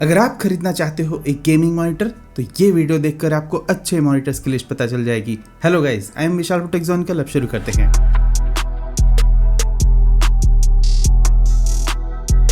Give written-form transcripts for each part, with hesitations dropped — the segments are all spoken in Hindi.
अगर आप खरीदना चाहते हो एक गेमिंग मॉनिटर तो ये वीडियो देखकर आपको अच्छे मॉनिटर्स की लिस्ट पता चल जाएगी। हेलो गाइस, आई एम विशाल टेक्जोनिकल। अब शुरू करते हैं।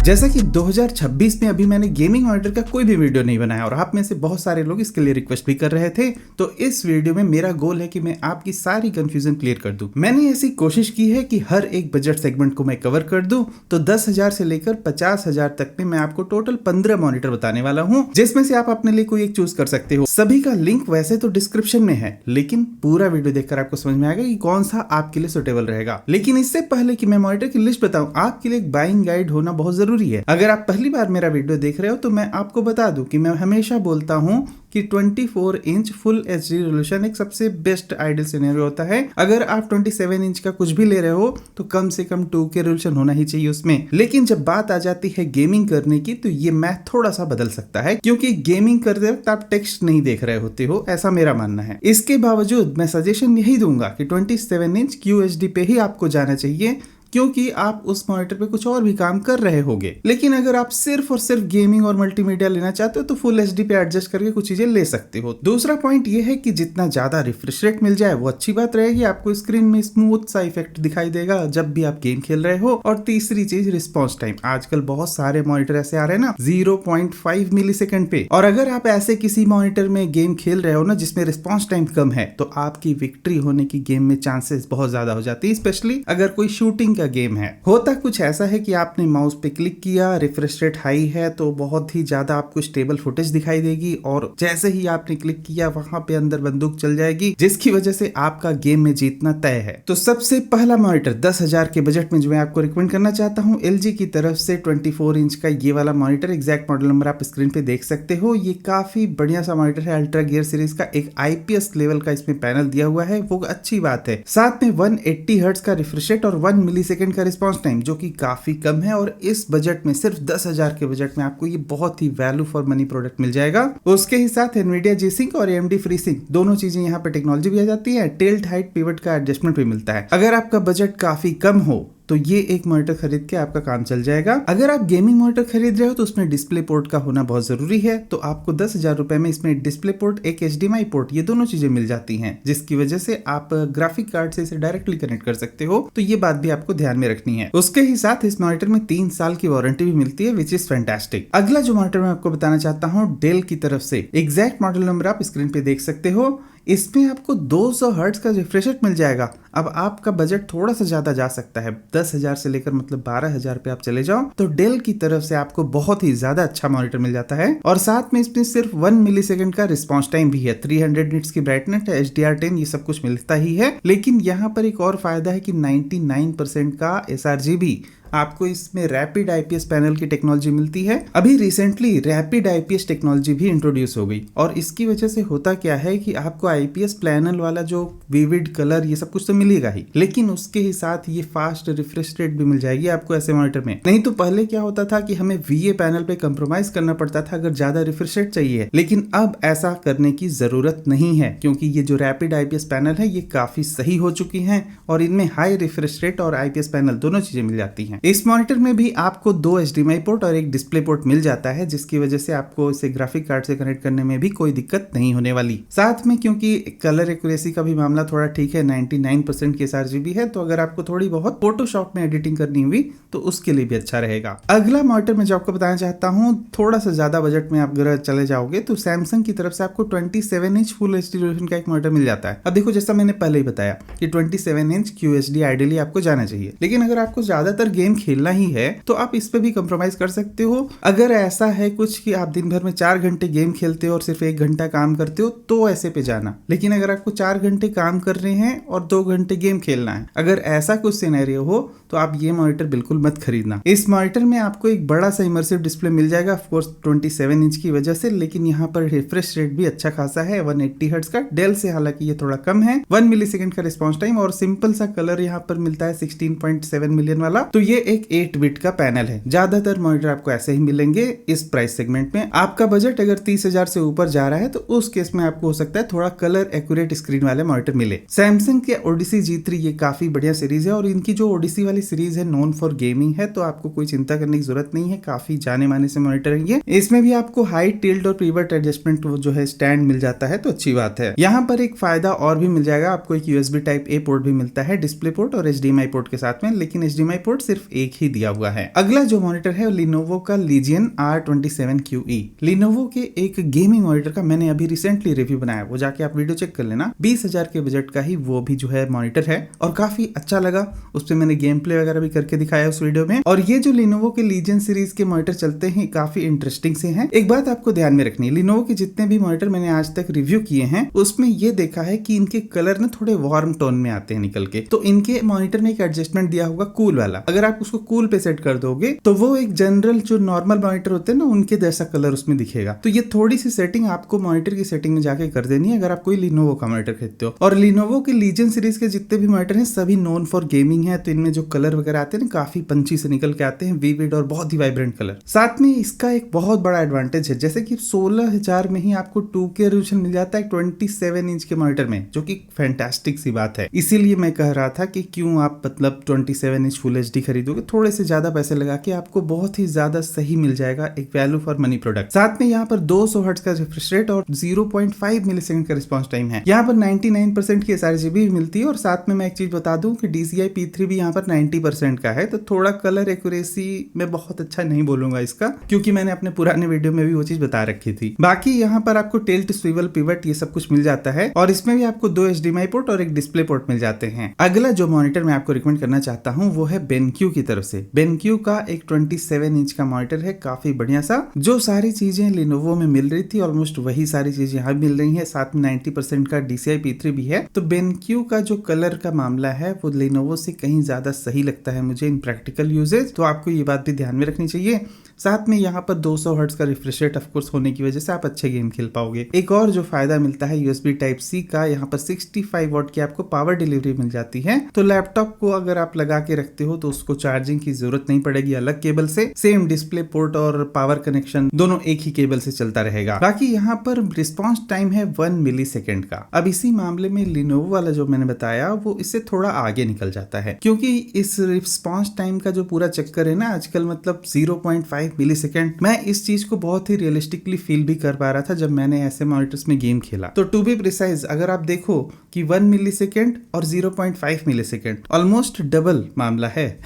जैसा कि 2026 में अभी मैंने गेमिंग मॉनिटर का कोई भी वीडियो नहीं बनाया और आप में से बहुत सारे लोग इसके लिए रिक्वेस्ट भी कर रहे थे, तो इस वीडियो में मेरा गोल है कि मैं आपकी सारी कंफ्यूजन क्लियर कर दूं। मैंने ऐसी कोशिश की है कि हर एक बजट सेगमेंट को मैं कवर कर दूं, तो 10,000 से लेकर 50,000 तक में मैं आपको टोटल 15 मॉनिटर बताने वाला हूं, जिसमें से आप अपने लिए कोई एक चूज कर सकते हो। सभी का लिंक वैसे तो डिस्क्रिप्शन में है, लेकिन पूरा वीडियो देखकर आपको समझ में आएगा कि कौन सा आपके लिए सुटेबल रहेगा। लेकिन इससे पहले कि मैं मॉनिटर की लिस्ट बताऊं, आपके लिए एक बाइंग गाइड होना बहुत जरूरी है। अगर आप पहली बार मेरा वीडियो देख रहे हो तो मैं आपको बता दूं कि मैं हमेशा बोलता हूं कि 24 इंच फुल एचडी रेजोल्यूशन एक सबसे बेस्ट आइडियल सिनेरियो होता है। अगर आप 27 इंच का कुछ भी ले रहे हो तो कम से कम 2K रेजोल्यूशन होना ही चाहिए उसमें। लेकिन जब बात आ जाती है गेमिंग करने की तो ये मैथ थोड़ा सा बदल सकता है, क्योंकि गेमिंग करते वक्त आप टेक्स्ट नहीं देख रहे होते हो, ऐसा मेरा मानना है। इसके बावजूद मैं सजेशन यही दूंगा कि 27 इंच QHD पे ही आपको जाना चाहिए, क्योंकि आप उस मॉनिटर पे कुछ और भी काम कर रहे होंगे। लेकिन अगर आप सिर्फ और सिर्फ गेमिंग और मल्टीमीडिया लेना चाहते हो तो फुल एचडी पे एडजस्ट करके कुछ चीजें ले सकते हो। दूसरा पॉइंट ये है कि जितना ज्यादा रिफ्रेश रेट मिल जाए वो अच्छी बात रहेगी, आपको स्क्रीन में स्मूथ सा इफेक्ट दिखाई देगा जब भी आप गेम खेल रहे हो। और तीसरी चीज रिस्पॉन्स टाइम। आजकल बहुत सारे मॉनिटर ऐसे आ रहे हैं ना 0.5 मिलीसेकंड पे, और अगर आप ऐसे किसी मॉनिटर में गेम खेल रहे हो ना जिसमें रिस्पॉन्स टाइम कम है, तो आपकी विक्ट्री होने की गेम में चांसेस बहुत ज्यादा हो जाती है, स्पेशली अगर कोई शूटिंग का गेम है। होता कुछ ऐसा है कि आपने माउस पे क्लिक किया, रिफ्रेश रेट हाई है तो बहुत ही ज्यादा आपको स्टेबल फुटेज दिखाई देगी, और जैसे ही आपने क्लिक किया वहां पे अंदर बंदूक चल जाएगी, जिसकी वजह से आपका गेम में जीतना तय है। तो सबसे पहला मॉनिटर 10,000 के बजट में जो मैं आपको रिकमेंड करना चाहता हूं, LG की तरफ से 24 इंच का ये वाला मॉनिटर। एग्जैक्ट मॉडल नंबर आप स्क्रीन पे देख सकते हो। ये काफी बढ़िया सा मॉनिटर है, अल्ट्रा गियर सीरीज का। एक IPS लेवल का इसमें पैनल दिया हुआ है, वो अच्छी बात है। साथ में 180 हर्ट्ज का रिफ्रेश रेट और 1 मिलीसेकंड का रिस्पॉन्स टाइम, जो कि काफी कम है। और इस बजट में, सिर्फ 10,000 के बजट में आपको ये बहुत ही वैल्यू फॉर मनी प्रोडक्ट मिल जाएगा। उसके ही साथ NVIDIA G-Sync और AMD FreeSync दोनों चीजें यहाँ पे टेक्नोलॉजी भी आ जाती है। टिल्ट हाइट पिवट का एडजस्टमेंट भी मिलता है। अगर आपका बजट काफी कम हो तो ये एक मॉनिटर खरीद के आपका काम चल जाएगा। अगर आप गेमिंग मॉनिटर खरीद रहे हो तो उसमें डिस्प्ले पोर्ट का होना बहुत जरूरी है, तो आपको 10,000 रुपए में इसमें डिस्प्ले पोर्ट, एक HDMI पोर्ट, ये दोनों चीजें मिल जाती हैं, जिसकी वजह से आप ग्राफिक कार्ड से इसे डायरेक्टली कनेक्ट कर सकते हो। तो ये बात भी आपको ध्यान में रखनी है। उसके ही साथ इस मॉनिटर में 3 साल की वारंटी भी मिलती है, विच इज फैंटास्टिक। अगला जो मॉनिटर मैं आपको बताना चाहता हूँ, डेल की तरफ से। एग्जैक्ट मॉडल नंबर आप स्क्रीन पे देख सकते हो। इसमें आपको 200 हर्ट्ज का रिफ्रेश रेट मिल जाएगा। अब आपका बजट थोड़ा सा ज्यादा जा सकता है, 10,000 से लेकर मतलब 12,000 पे आप चले जाओ तो डेल की तरफ से आपको बहुत ही ज्यादा अच्छा मॉनिटर मिल जाता है। और साथ में इसमें सिर्फ 1 मिलीसेकंड का रिस्पॉन्स टाइम भी है, 300 निट्स की ब्राइटनेस है, HDR10 ये सब कुछ मिलता ही है। लेकिन यहाँ पर एक और फायदा है कि 99% का sRGB आपको इसमें रैपिड IPS पैनल की टेक्नोलॉजी मिलती है। अभी रिसेंटली रैपिड IPS टेक्नोलॉजी भी इंट्रोड्यूस हो गई, और इसकी वजह से होता क्या है कि आपको IPS पैनल वाला जो विविड कलर ये सब कुछ तो मिलेगा ही, लेकिन उसके ही साथ ये फास्ट रिफ्रेश रेट भी मिल जाएगी आपको ऐसे मॉनिटर में। नहीं तो पहले क्या होता था कि हमें VA पैनल पे कंप्रोमाइज करना पड़ता था अगर ज्यादा रिफ्रेश रेट चाहिए, लेकिन अब ऐसा करने की जरूरत नहीं है, क्योंकि ये जो रैपिड IPS पैनल है ये काफी सही हो चुकी है, और इनमें हाई रिफ्रेश रेट और IPS पैनल दोनों चीजें मिल जाती हैं। इस मॉनिटर में भी आपको 2 HDMI पोर्ट और एक डिस्प्ले पोर्ट मिल जाता है, जिसकी वजह से आपको इसे ग्राफिक कार्ड से कनेक्ट करने में भी कोई दिक्कत नहीं होने वाली। साथ में क्योंकि कलर एक्यूरेसी का भी मामला थोड़ा ठीक है, 99% के sRGB है, तो अगर आपको थोड़ी बहुत फोटोशॉप में एडिटिंग करनी हुई तो उसके लिए भी अच्छा रहेगा। अगला मॉनिटर मैं जो आपको बताना चाहता हूँ, थोड़ा सा ज्यादा बजट में आप अगर चले जाओगे तो सैमसंग की तरफ से आपको 27 इंच फुल एचडी रेजोल्यूशन का एक मॉनिटर मिल जाता है। अब देखो, जैसा मैंने पहले ही बताया कि 27 इंच QHD आइडियली आपको जाना चाहिए, लेकिन अगर आपको ज्यादातर गेम खेलना ही है तो आप इस पे भी कंप्रोमाइज कर सकते हो। अगर ऐसा है कुछ कि आप दिन भर में 4 घंटे गेम खेलते हो और सिर्फ 1 घंटा काम करते हो तो ऐसे पे जाना। लेकिन अगर आपको 4 घंटे काम कर रहे हैं और 2 घंटे गेम खेलना है, अगर ऐसा कुछ सिनेरियो हो तो आप ये मॉनिटर बिल्कुल मत खरीदना। इस मॉनिटर में आपको एक बड़ा सा इमर्सिव डिस्प्ले मिल जाएगा, ऑफ कोर्स 27 इंच की वजह से, लेकिन यहाँ पर रिफ्रेश रेट भी अच्छा खासा है, 180 हर्ट्ज का। डेल से हालांकि ये थोड़ा कम है। 1 मिलीसेकंड का रिस्पॉन्स टाइम और सिंपल सा कलर यहाँ पर मिलता है 16.7 मिलियन वाला। तो ये एक 8 बिट का पैनल है। ज्यादातर मॉनिटर आपको ऐसे ही मिलेंगे इस प्राइस सेगमेंट में। आपका बजट अगर 30,000 से ऊपर जा रहा है तो उस केस में आपको हो सकता है थोड़ा कलर एक्यूरेट स्क्रीन वाले मॉनिटर मिले। सैमसंग के ओडिसी G3 ये काफी बढ़िया सीरीज है और इनकी जो ओडिसी वाली सीरीज है नोन फॉर गेमिंग है, तो आपको कोई चिंता करने की जरूरत नहीं है। काफी जाने माने से मॉनिटर है ये। इसमें भी आपको हाइट, टिल्ट और पिवट एडजस्टमेंट जो है स्टैंड मिल जाता है, तो अच्छी बात है। यहाँ पर एक फायदा और भी मिल जाएगा, आपको एक USB टाइप A पोर्ट भी मिलता है, डिस्प्ले पोर्ट और HDMI पोर्ट के साथ में, लेकिन HDMI पोर्ट सिर्फ एक ही दिया हुआ है। अगला जो मॉनिटर है लिनोवो का Legion R27QE। लिनोवो के एक गेमिंग मॉनिटर का मैंने अभी रिसेंटली रिव्यू बनाया, वो जाके आप वीडियो चेक कर लेना। 20,000 के बजट का ही वो भी जो है मॉनिटर है और काफी अच्छा लगा। उस पर मैंने गेम प्ले वगैरह भी करके दिखाया उस वीडियो में। और ये जो लिनोवो के Legion सीरीज के मॉनिटर चलते हैं काफी इंटरेस्टिंग से हैं। एक बात आपको ध्यान में रखनी है, लिनोवो के जितने भी मॉनिटर मैंने आज तक रिव्यू किए हैं उसमें ये देखा है कि इनके कलर ना थोड़े वार्म टोन में आते हैं निकल के। तो इनके मॉनिटर में एक एडजस्टमेंट दिया होगा कूल वाला, अगर आप उसको कूल पे सेट कर दोगे तो वो एक जनरल जो नॉर्मल मॉनिटर होते हैं ना उनके जैसा कलर उसमें दिखेगा। तो ये थोड़ी सी सेटिंग आपको मॉनिटर की सेटिंग में जाके कर देनी है अगर आप कोई लिनोवो का मॉनिटर खरीदते हो। और लिनोवो के Legion सीरीज के जितने भी मॉनिटर हैं सभी नोन फॉर गेमिंग है, तो इनमें जो कलर वगैरह आते हैं ना काफी पंची से निकल के आते हैं, विविड और बहुत ही वाइब्रेंट कलर। साथ में इसका एक बहुत बड़ा एडवांटेज है, जैसे कि 16,000 में ही आपको 2K रेजोल्यूशन मिल जाता है 27 इंच के मॉनिटर में, जो कि फैंटास्टिक सी बात है। इसीलिए मैं कह रहा था कि क्यों आप मतलब 27 इंच फुल HD खरीदोगे, थोड़े से ज्यादा पैसे लगा के आपको बहुत ही ज्यादा सही मिल जाएगा, एक वैल्यू फॉर मनी प्रोडक्ट। साथ में यहाँ पर 200 हर्ट्ज का रिफ्रेश रेट और 0.5 मिलीसेकंड का रिस्पॉन्स टाइम है। यहाँ पर 99% की sRGB भी मिलती है और साथ में मैं एक चीज बता दूं कि DCI P3 भी यहाँ पर 90% का है, तो थोड़ा कलर एक्यूरेसी मैं बहुत अच्छा नहीं बोलूंगा इसका, क्योंकि मैंने अपने पुराने वीडियो में भी वो चीज बता रखी थी। बाकी यहाँ पर आपको टिल्ट, स्विवल, पिवट ये सब कुछ मिल जाता है और इसमें भी आपको 2 HDMI पोर्ट और एक डिस्प्ले पोर्ट मिल जाते हैं। अगला जो मॉनिटर मैं आपको रिकमेंड करना चाहता हूँ वो है BenQ की तरफ से। BenQ का एक 27 इंच का मॉनिटर है, काफी बढ़िया सा। जो सारी चीजें लिनोवो में मिल रही थी ऑलमोस्ट वही सारी चीजें यहाँ मिल रही है, साथ में 90% का DCI P3 भी है। तो BenQ का जो कलर का मामला है वो लिनोवो से कहीं ज्यादा सही लगता है मुझे इन प्रैक्टिकल यूजेज, तो आपको ये बात भी ध्यान में रखनी चाहिए। साथ में यहाँ पर 200 हर्ट्ज का रिफ्रेश रेट ऑफकोर्स होने की वजह से आप अच्छे गेम खेल पाओगे। एक और जो फायदा मिलता है USB Type-C का, यहाँ पर 65 वॉट की आपको पावर डिलीवरी मिल जाती है, तो लैपटॉप को अगर आप लगा के रखते हो तो उसको चार्जिंग की जरूरत नहीं पड़ेगी अलग केबल से। सेम डिस्प्ले पोर्ट और पावर कनेक्शन दोनों एक ही केबल से चलता रहेगा। बाकी यहाँ पर रिस्पॉन्स टाइम है 1 मिलीसेकंड का। अब इसी मामले में लिनोवो वाला जो मैंने बताया वो इससे थोड़ा आगे निकल जाता है, क्योंकि इस रिस्पॉन्स टाइम का जो पूरा चक्कर है ना आजकल, मतलब 0.5 मिलीसेकंड, मैं इस चीज को बहुत ही रियलिस्टिकली फील भी कर पा रहा था जब मैंने ऐसे मॉनिटर्स में गेम खेला। तो टू बी प्रिसाइज अगर आप देखो कि 1 मिलीसेकंड और 0.5 मिलीसेकंड ऑलमोस्ट डबल मामला है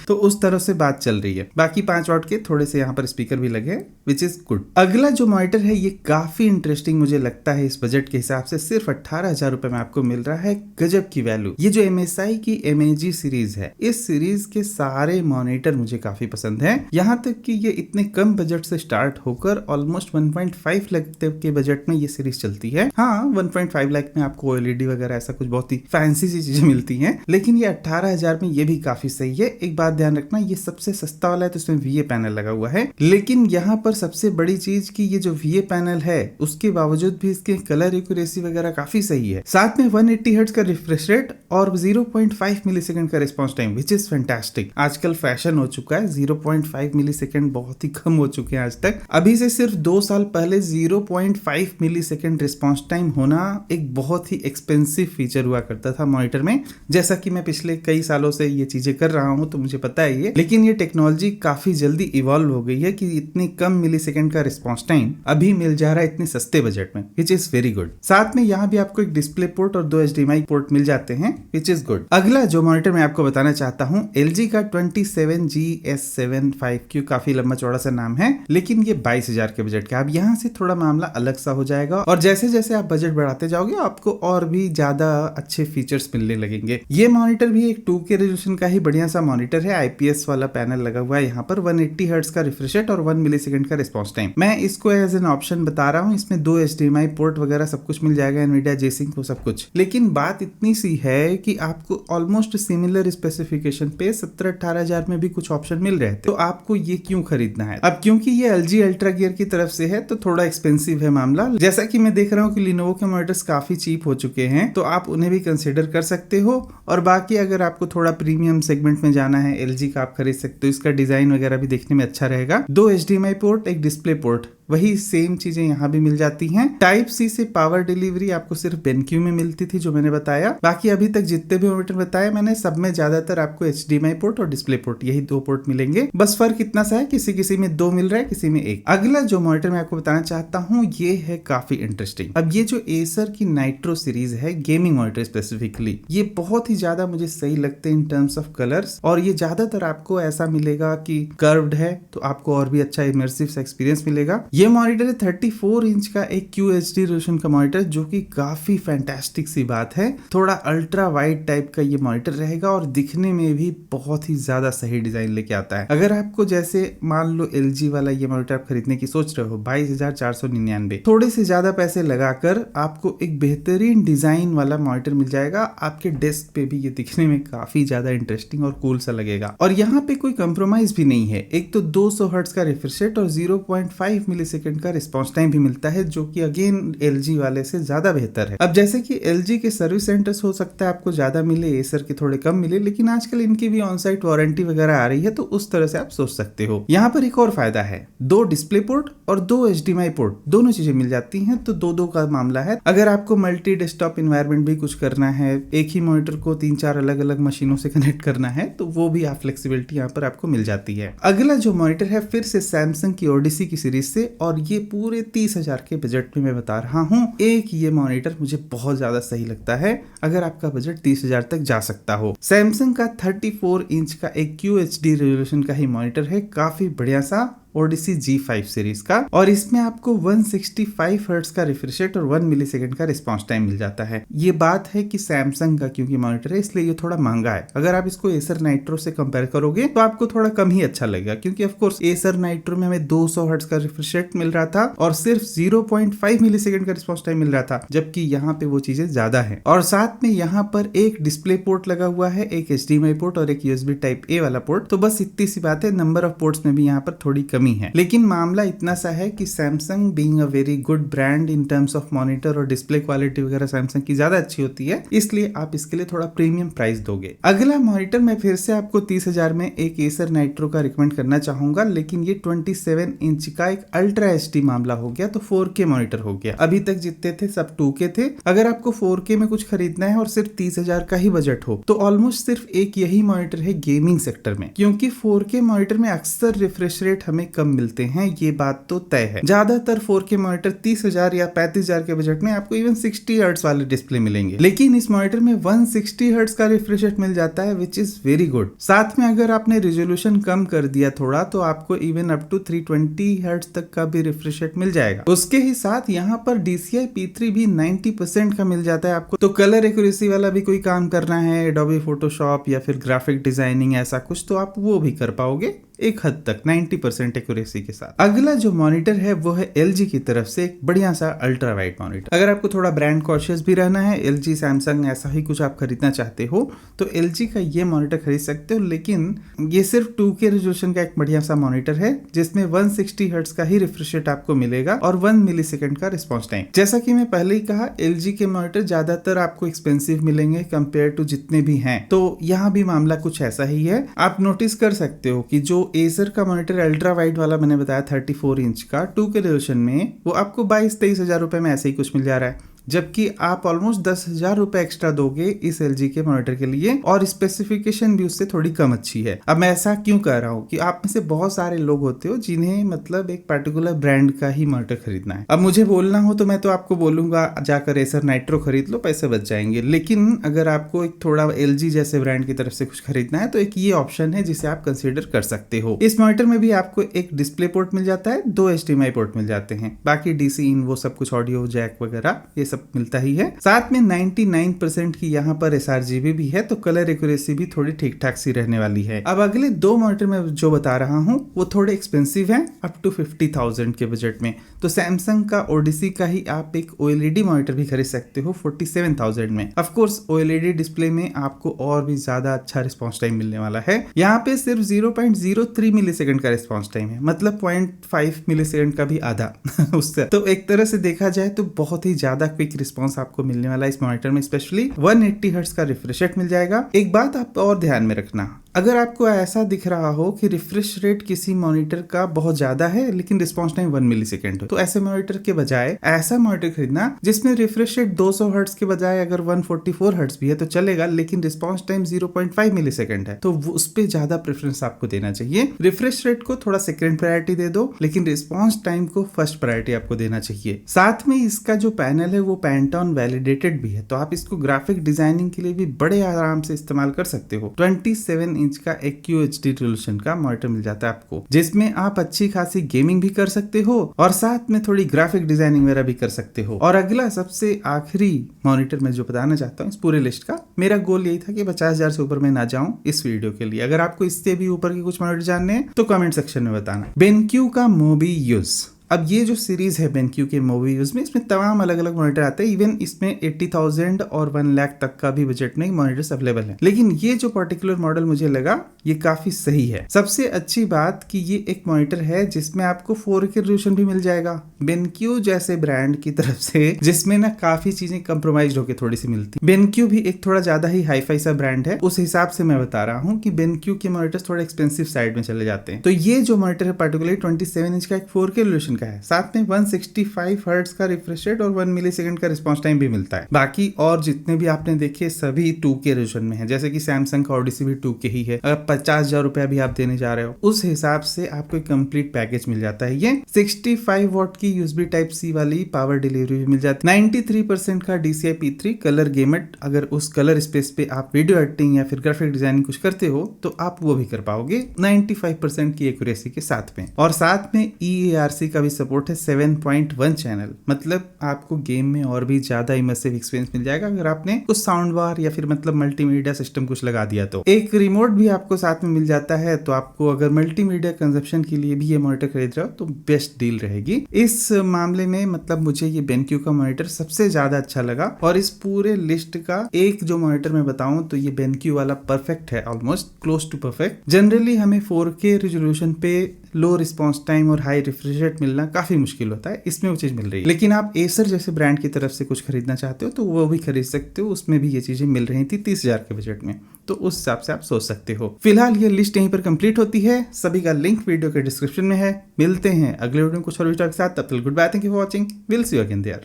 तो उस तरह से बात चल रही है। बाकी 5 वॉट के थोड़े से यहाँ पर स्पीकर भी लगे, विच इज गुड। अगला जो मॉनिटर है ये काफी इंटरेस्टिंग मुझे लगता है, इस बजट के हिसाब से सिर्फ 18,000 रुपए में आपको मिल रहा है, गजब की वैल्यू। ये जो MSI की MAG सीरीज है, इस सीरीज के सारे मॉनिटर मुझे काफी पसंद है, यहाँ तक कि ये इतने कम बजट से स्टार्ट होकर ऑलमोस्ट 1.5 लाख के बजट में ये सीरीज चलती है। हाँ, 1.5 लाख में आपको LED वगैरह ऐसा कुछ बहुत ही फैंसी सी चीजें मिलती हैं, लेकिन ये 18,000 में ये भी काफी सही है। एक बात ध्यान रखना, ये सबसे सस्ता वाला है तो इसमें VA पैनल लगा हुआ है, लेकिन यहाँ पर सबसे बड़ी चीज की ये जो VA पैनल है उसके बावजूद भी इसके कलर एक्यूरेसी वगैरह काफी सही है। साथ में 180 हर्ट्ज का रिफ्रेश रेट और 0.5 मिलीसेकंड का response time, which is fantastic. आजकल फैशन हो चुका है, 0.5 मिलीसेकंड बहुत ही कम हो चुके हैं आज तक। अभी से सिर्फ 2 साल पहले 0.5 मिलीसेकंड रिस्पॉन्स टाइम होना एक बहुत ही एक्सपेंसिव फीचर हुआ करता था मॉनिटर में। जैसा कि मैं पिछले कई सालों से ये चीजें कर रहा हूं तो मुझे पता है ये, लेकिन ये टेक्नोलॉजी काफी जल्दी इवॉल्व हो गई है कि इतने कम मिलीसेकंड का रिस्पॉन्स टाइम अभी मिल जा रहा है इतने सस्ते बजट में, विच इज वेरी गुड। साथ में यहाँ भी आपको एक डिस्प्ले पोर्ट और 2 HDMI पोर्ट मिल जाते हैं, विच इज गुड। अगला जो मॉनिटर मैं आपको बताना चाहता हूँ LG का 27G-S75Q, काफी लंबा चौड़ा सा नाम है, लेकिन ये 22,000 के बजट का। अब यहाँ से थोड़ा मामला अलग सा हो जाएगा और जैसे जैसे आप बजट बढ़ाते जाओगे आपको और भी ज्यादा अच्छे फीचर्स मिलने लगेंगे। ये मॉनिटर भी एक 2K रेजोल्यूशन का ही बढ़िया सा मॉनिटर है, IPS वाला पैनल लगा हुआ है यहाँ पर, 180 हर्ट्ज का रिफ्रेश रेट और 1 मिलीसेकंड का रिस्पॉन्स टाइम। मैं इसको एज एन ऑप्शन बता रहा हूँ, इसमें 2 HDMI पोर्ट वगैरह सब कुछ मिल जाएगा, NVIDIA G-Sync वो सब कुछ। लेकिन बात इतनी सी है कि आपको ऑलमोस्ट सिमिलर स्पेसिफिकेशन पे 17-18 हजार में भी कुछ ऑप्शन मिल रहे थे, तो आपको ये क्यों खरीदना है। अब क्योंकि ये LG अल्ट्रा गियर की तरफ से है तो थोड़ा एक्सपेंसिव है मामला। जैसा कि मैं देख रहा हूँ कि लिनोवो के मॉनिटर्स काफी चीप हो चुके हैं, तो आप उन्हें भी कंसिडर कर सकते हो। और बाकी अगर आपको थोड़ा प्रीमियम सेगमेंट में जाना है, LG का आप खरीद सकते हो। इसका डिजाइन वगैरह भी देखने में अच्छा रहेगा। 2 HDMI पोर्ट, एक डिस्प्ले पोर्ट, वही सेम चीजें यहाँ भी मिल जाती हैं। टाइप सी से पावर डिलीवरी आपको सिर्फ BenQ में मिलती थी जो मैंने बताया। बाकी अभी तक जितने भी मॉनिटर बताए मैंने, सब में ज्यादातर आपको HDMI पोर्ट और डिस्प्ले पोर्ट, यही 2 पोर्ट मिलेंगे। बस फर्क इतना सा है, किसी किसी में 2 मिल रहा है, किसी में 1। अगला जो मॉनिटर मैं आपको बताना चाहता हूँ ये है काफी इंटरेस्टिंग। अब ये जो एसर की नाइट्रो सीरीज है, गेमिंग मॉनिटर स्पेसिफिकली, ये बहुत ही ज्यादा मुझे सही लगते हैं इन टर्म्स ऑफ कलर्स। और ये ज्यादातर आपको ऐसा मिलेगा कि कर्व्ड है तो आपको और भी अच्छा इमर्सिव एक्सपीरियंस मिलेगा। ये मॉनिटर है 34 इंच का एक QHD रेजोल्यूशन का मॉनिटर, जो कि काफी फैंटास्टिक सी बात है। थोड़ा अल्ट्रा वाइड टाइप का ये मॉनिटर रहेगा और दिखने में भी बहुत ही ज्यादा सही डिजाइन लेके आता है। अगर आपको जैसे मान लो LG वाला ये मॉनिटर आप खरीदने की सोच रहे हो 22,499, थोड़े से ज्यादा पैसे लगाकर आपको एक बेहतरीन डिजाइन वाला मॉनिटर मिल जाएगा। आपके डेस्क पे भी ये दिखने में काफी ज्यादा इंटरेस्टिंग और कूल सा लगेगा। और यहाँ पे कोई कंप्रोमाइज भी नहीं है। एक तो 200 हर्ट्ज का रिफ्रेश रेट और 0.5 मिलीसेकंड का रिस्पॉन्स टाइम भी मिलता है, जो कि अगेन LG वाले से ज्यादा बेहतर है। अब जैसे कि LG के सर्विस सेंटर्स हो सकता है आपको ज्यादा मिले, एसर के थोड़े कम मिले, लेकिन आजकल इनकी भी ऑन साइट वारंटी वगैरह आ रही है, तो उस तरह से आप सोच सकते हो। यहाँ पर एक और फायदा है, 2 डिस्प्ले पोर्ट और 2 HDMI पोर्ट, दोनों चीजें मिल जाती हैं, तो 2-2 का मामला है। अगर आपको मल्टी डेस्कटॉप इन्वायरमेंट भी कुछ करना है, एक ही मॉनिटर को 3-4 अलग अलग मशीनों से कनेक्ट करना है, तो वो भी आप फ्लेक्सिबिलिटी यहाँ पर आपको मिल जाती है। अगला जो मॉनिटर है फिर से सैमसंग की ओडिसी की सीरीज से, और ये पूरे 30,000 के बजट में मैं बता रहा हूँ। एक ये मॉनिटर मुझे बहुत ज्यादा सही लगता है अगर आपका बजट 30,000 तक जा सकता हो। सैमसंग का 34 इंच का एक QHD रेजोल्यूशन का ही मॉनिटर है, काफी बढ़िया सा ओडिसी G5 सीरीज का, और इसमें आपको 165 हर्ट्ज का रिफ्रेश रेट और 1 मिलीसेकंड का रिस्पॉन्स टाइम मिल जाता है। ये बात है कि सैमसंग का क्योंकि मॉनिटर है इसलिए ये थोड़ा महंगा है। अगर आप इसको एसर नाइट्रो से कंपेयर करोगे तो आपको थोड़ा कम ही अच्छा लगेगा, क्योंकि ऑफ कोर्स एसर नाइट्रो में हमें 200 हर्ट्ज का रिफ्रेश रेट मिल रहा था और सिर्फ 0.5 मिलीसेकंड का रिस्पॉन्स टाइम मिल रहा था, जबकि यहाँ पे वो चीजें ज्यादा है। और साथ में यहाँ पर एक डिस्प्ले पोर्ट लगा हुआ है, एक HDMI पोर्ट और एक USB टाइप A वाला पोर्ट। तो बस इतनी सी बात है, नंबर ऑफ पोर्ट्स में भी यहाँ पर थोड़ी कमी है। लेकिन मामला इतना सा है कि Samsung being a very good brand in terms of monitor और डिस्प्ले क्वालिटी वगैरह सैमसंग की ज्यादा अच्छी होती है, इसलिए आप इसके लिए थोड़ा प्रीमियम प्राइस दोगे। अगला मॉनिटर मैं फिर से आपको 30,000 में एक एसर नाइट्रो का रिकमेंड करना चाहूंगा, लेकिन ये 27 इंच का एक अल्ट्रा HD मामला हो गया, तो 4K मॉनिटर हो गया। अभी तक जितने थे सब 2K थे। अगर आपको 4K में कुछ खरीदना है और सिर्फ 30,000 का ही बजट हो, तो ऑलमोस्ट सिर्फ एक यही मॉनिटर है गेमिंग सेक्टर में, क्योंकि 4K मॉनिटर में अक्सर रिफ्रेश रेट हमें कम मिलते हैं, ये बात तो तय है। ज्यादातर 4K मॉनिटर 30,000 या 35,000 के बजट में आपको इवन 60 हर्ट्ज वाले डिस्प्ले मिलेंगे, लेकिन इस मॉनिटर में 160 हर्ट्ज का रिफ्रेश रेट मिल जाता है, विच इज वेरी गुड। साथ में अगर आपने रेजोल्यूशन कम कर दिया थोड़ा, तो आपको इवन अप टू 320 हर्ट्ज तक का भी रिफ्रेश रेट मिल जाएगा। उसके ही साथ यहाँ पर DCI P3 भी 90% का मिल जाता है आपको। तो कलर एक्यूरेसी वाला भी कोई काम करना है, एडोबी फोटोशॉप या फिर ग्राफिक डिजाइनिंग ऐसा कुछ, तो आप वो भी कर पाओगे एक हद तक 90% एक्यूरेसी के साथ। अगला जो मॉनिटर है वो है LG की तरफ से एक बढ़िया सा अल्ट्रा वाइड मॉनिटर। अगर आपको थोड़ा ब्रांड कॉशियस भी रहना है, LG सैमसंग ऐसा ही कुछ आप खरीदना चाहते हो, तो LG का ये मॉनिटर खरीद सकते हो। लेकिन ये सिर्फ 2K रेजोल्यूशन का एक बढ़िया सा मॉनिटर है, जिसमें 160 हर्ट्ज का ही रिफ्रेश रेट आपको मिलेगा और 1 मिलीसेकंड का रिस्पॉन्स टाइम। जैसा कि मैं पहले ही कहा, LG के मॉनिटर ज्यादातर आपको एक्सपेंसिव मिलेंगे कंपेयर टू जितने भी हैं, तो यहाँ भी मामला कुछ ऐसा ही है। आप नोटिस कर सकते हो कि जो एसर का मॉनिटर अल्ट्रा वाइड वाला मैंने बताया 34 इंच का 2K रेजोल्यूशन में, वो आपको 22-23 हजार रुपए में ऐसे ही कुछ मिल जा रहा है, जबकि आप ऑलमोस्ट 10,000 रुपए एक्स्ट्रा दोगे इस LG के मॉनिटर के लिए, और स्पेसिफिकेशन भी उससे थोड़ी कम अच्छी है। अब मैं ऐसा क्यों कह रहा हूँ कि आप में से बहुत सारे लोग होते हो जिन्हें मतलब एक पर्टिकुलर ब्रांड का ही मॉनिटर खरीदना है। अब मुझे बोलना हो तो मैं तो आपको बोलूंगा जाकर एसर नाइट्रो खरीद लो, पैसे बच जाएंगे। लेकिन अगर आपको एक थोड़ा LG जैसे ब्रांड की तरफ से कुछ खरीदना है, तो एक ये ऑप्शन है जिसे आप कंसिडर कर सकते हो। इस मॉनिटर में भी आपको एक डिस्प्ले पोर्ट मिल जाता है, 2 HDMI पोर्ट मिल जाते हैं, बाकी DC इन वो सब कुछ ऑडियो जैक वगैरह ये सब मिलता ही है। साथ में 99% की यहाँ पर sRGB भी है, तो कलर एक्यूरेसी भी थोड़ी ठीक ठाक सी रहने वाली है। अब अगले दो मॉनिटर में जो बता रहा हूँ वो थोड़े एक्सपेंसिव हैं, अप टू 50,000 के बजट में। तो सैमसंग का ओडिसी का ही आप एक OLED मॉनिटर भी खरीद सकते हो 47,000 में। ऑफ कोर्स OLED डिस्प्ले में आपको और भी ज्यादा अच्छा रिस्पॉन्स टाइम मिलने वाला है। यहाँ पे सिर्फ 0.03 मिलीसेकंड का रिस्पॉन्स टाइम है, मतलब 0.5 मिलीसेकंड का भी आधा उससे। तो एक तरह से देखा जाए तो बहुत ही ज्यादा क्विक रिस्पॉन्स आपको मिलने वाला है इस मॉनिटर में। स्पेशली 180 हर्ट्ज का रिफ्रेश रेट मिल जाएगा। एक बात आप और ध्यान में रखना, अगर आपको ऐसा दिख रहा हो कि रिफ्रेश रेट किसी मॉनिटर का बहुत ज्यादा है लेकिन रिस्पॉन्स टाइम 1 मिलीसेकंड हो, तो ऐसे मॉनिटर के बजाय ऐसा मॉनिटर खरीदना जिसमें रिफ्रेश रेट 200 हर्ट्ज के बजाय अगर 144 हर्ट्ज भी है तो चलेगा, लेकिन रिस्पॉन्स टाइम 0.5 मिलीसेकंड है, तो उस पे ज्यादा प्रेफरेंस आपको देना चाहिए। रिफ्रेश रेट को थोड़ा सेकंड प्रायोरिटी दे दो, लेकिन रिस्पॉन्स टाइम को फर्स्ट प्रायोरिटी आपको देना चाहिए। साथ में इसका जो पैनल है वो पैंटॉन वैलिडेटेड भी है, तो आप इसको ग्राफिक डिजाइनिंग के लिए भी बड़े आराम से इस्तेमाल कर सकते हो। 27 इंच का एक QHD रेजोल्यूशन का मॉनिटर मिल जाता है आपको, जिसमें आप अच्छी खासी गेमिंग भी कर सकते हो और साथ में थोड़ी ग्राफिक डिजाइनिंग वगैरह भी कर सकते हो। और अगला सबसे आखिरी मॉनिटर मैं जो बताना चाहता हूँ इस पूरे लिस्ट का, मेरा गोल यही था कि 50,000 से ऊपर मैं ना जाऊं इस वीडियो के लिए। अगर आपको इससे भी ऊपर के कुछ मॉनिटर जानने हैं तो कमेंट सेक्शन में बताना। BenQ का Mobius, अब ये जो सीरीज है BenQ के Mobius में, इसमें तमाम अलग अलग मॉनिटर आते हैं। इवन इसमें 80,000 और 1 लाख तक का भी बजट में मॉनिटर्स अवेलेबल है, लेकिन ये जो पर्टिकुलर मॉडल मुझे लगा ये काफी सही है। सबसे अच्छी बात कि ये एक मॉनिटर है जिसमें आपको 4K रेजोल्यूशन भी मिल जाएगा। BenQ जैसे ब्रांड की तरफ से जिसमें ना काफी चीजें कंप्रोमाइज होकर थोड़ी सी मिलती। BenQ भी एक थोड़ा ज्यादा ही हाईफाई सा ब्रांड है, उस हिसाब से मैं बता रहा हूँ कि BenQ के मॉनिटर्स थोड़े एक्सपेंसिव साइड में चले जाते हैं। तो ये जो मॉनिटर है पर्टिकुलरली 27 इंच का एक 4K रेजोल्यूशन का है, साथ में 165 हर्ट्ज का रिफ्रेश रेट और 1 मिलीसेकंड का रिस्पॉन्स टाइम भी मिलता है। बाकी और जितने भी आपने देखे सभी 2K रेजोल्यूशन में है, जैसे कि सैमसंग का ओडिसी भी 2K ही है। अगर 50,000 रुपया भी आप देने जा रहे हो उस हिसाब से आपको एक कंप्लीट पैकेज मिल जाता है। ये 65 वॉट की USB Type-C वाली पावर डिलीवरी भी मिल जाती है। 93% का DCI P3 कलर गेमेट, अगर उस कलर स्पेस पे आप वीडियो एडिटिंग या फिर ग्राफिक डिजाइनिंग कुछ करते हो तो आप वो भी कर पाओगे 95% की एक्यूरेसी के साथ में। और साथ में EARC का भी सपोर्ट है 7.1 चैनल, मतलब आपको गेम में और भी ज्यादा इमर्सिव एक्सपीरियंस मिल जाएगा अगर आपने कुछ साउंड बार या फिर मतलब मल्टीमीडिया सिस्टम कुछ लगा दिया तो। एक रिमोट भी आपको साथ में मिल जाता है, तो आपको अगर मल्टीमीडिया कंजप्शन के लिए भी ये मॉनिटर खरीद रहे हो तो बेस्ट डील रहेगी इस मामले में। मतलब मुझे ये BenQ का मॉनिटर सबसे ज्यादा अच्छा लगा, और इस पूरे लिस्ट का एक जो मॉनिटर मैं बताऊं तो ये BenQ वाला परफेक्ट है, almost close to perfect. Generally हमें 4K रेजोल्यूशन पे लो रिस्पॉन्स टाइम और हाई रिफ्रेश रेट मिलना काफी मुश्किल होता है, इसमें वो चीज मिल रही है। लेकिन आप एसर जैसे ब्रांड की तरफ से कुछ खरीदना चाहते हो तो वो भी खरीद सकते हो, उसमें भी ये चीजें मिल रही थी 30,000 के बजट में, तो उस हिसाब से आप सोच सकते हो। फिलहाल ये लिस्ट यहीं पर कंप्लीट होती है, सभी का लिंक वीडियो के डिस्क्रिप्शन में है। मिलते हैं अगले वीडियो में कुछ और वीडियो के साथ, तब तक goodbye, thank you for watching, will see you again there.